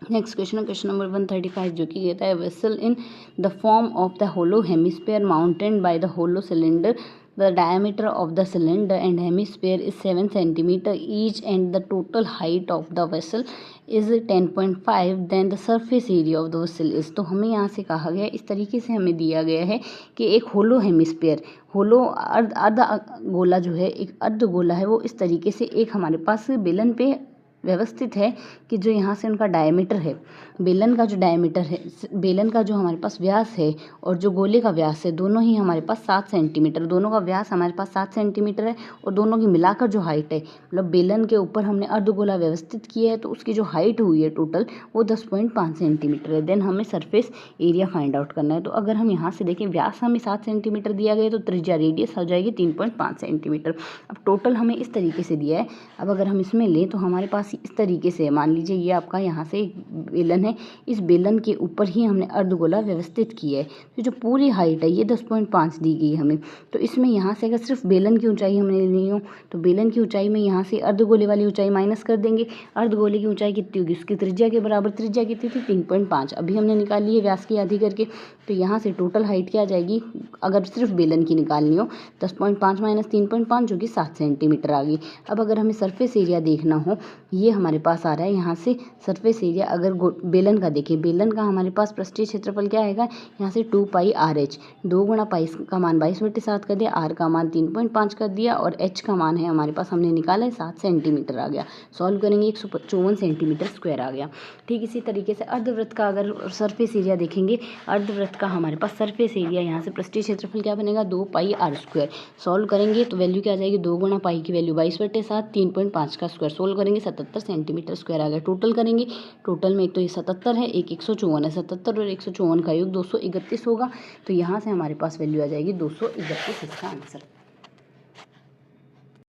Next question number 135 जो कि कहता है vessel in the form of the hollow hemisphere mounted by the hollow cylinder the diameter of the cylinder and hemisphere is 7 centimeter each and the total height of the vessel is 10.5 then the surface area of the vessel is। तो हमें यहाँ से कहा गया इस तरीके से हमें दिया गया है कि एक होलो हेमिस्फीयर होलो अर्ध गोला जो है एक अर्ध गोला है वो इस तरीके से एक हमारे पास बेलन पे व्यवस्थित है कि जो यहाँ से उनका डायमीटर है बेलन का जो डायमीटर है बेलन का जो हमारे पास व्यास है और जो गोले का व्यास है दोनों ही हमारे पास 7 सेंटीमीटर दोनों का व्यास हमारे पास 7 सेंटीमीटर है और दोनों की मिलाकर जो हाइट है मतलब बेलन के ऊपर हमने अर्धगोला व्यवस्थित किया है तो उसकी जो हाइट हुई है टोटल वो 10.5 सेंटीमीटर है। देन हमें सरफेस एरिया फाइंड आउट करना है। तो अगर हम यहाँ से देखें व्यास हमें 7 सेंटीमीटर दिया गया तो त्रिज्या रेडियस हो जाएगी 3.5 सेंटीमीटर। अब टोटल हमें इस तरीके से दिया है। अब अगर हम इसमें लें तो हमारे पास इस तरीके से मान लीजिए ये आपका यहाँ से एक बेलन है, इस बेलन के ऊपर ही हमने अर्धगोला व्यवस्थित किया है। तो जो पूरी हाइट है ये 10.5 दी गई हमें। तो इसमें यहाँ से अगर सिर्फ बेलन की ऊंचाई हमने लेनी हो तो बेलन की ऊंचाई में यहाँ से अर्धगोले वाली ऊंचाई माइनस कर देंगे। अर्धगोले की ऊंचाई कितनी होगी उसकी त्रिज्या के बराबर, त्रिज्या कितनी थी 3.5, अभी हमने निकाल ली है व्यास की आधी करके। तो यहाँ से टोटल हाइट क्या आ जाएगी अगर सिर्फ बेलन की निकालनी हो 10.5 माइनस 3.5 जो कि 7 सेंटीमीटर आ गई। अब अगर हमें सरफेस एरिया देखना हो ये हमारे पास आ रहा है यहाँ से सरफेस एरिया अगर बेलन का देखें बेलन का हमारे पास पृष्ठीय क्षेत्रफल क्या आएगा यहाँ से 2 पाई आर एच 2 गुणा पाई का मान 22/7 कर दिया, आर का मान 3.5 कर दिया और एच का मान है हमारे पास हमने निकाला है 7 सेंटीमीटर आ गया। सॉल्व करेंगे 154 सेंटीमीटर स्क्वायर आ गया। ठीक इसी तरीके से अर्धवृत्त का अगर सरफेस एरिया देखेंगे अर्धवृत्त का हमारे पास सरफेस एरिया यहाँ से पृष्ठीय क्षेत्रफल क्या बनेगा 2 पाई आर स्क्वायर। सॉल्व करेंगे तो वैल्यू क्या आ जाएगी 2 गुणा पाई की वैल्यू 22/7 3.5 का स्क्वायर सोल्व करेंगे 77 सेंटीमीटर स्क्वायर आ गया। टोटल करेंगे टोटल में एक तो ये 77 है एक 154 है, 77 और 154 का योग 231 होगा। तो यहाँ से हमारे पास वैल्यू आ जाएगी 231 इसका आंसर।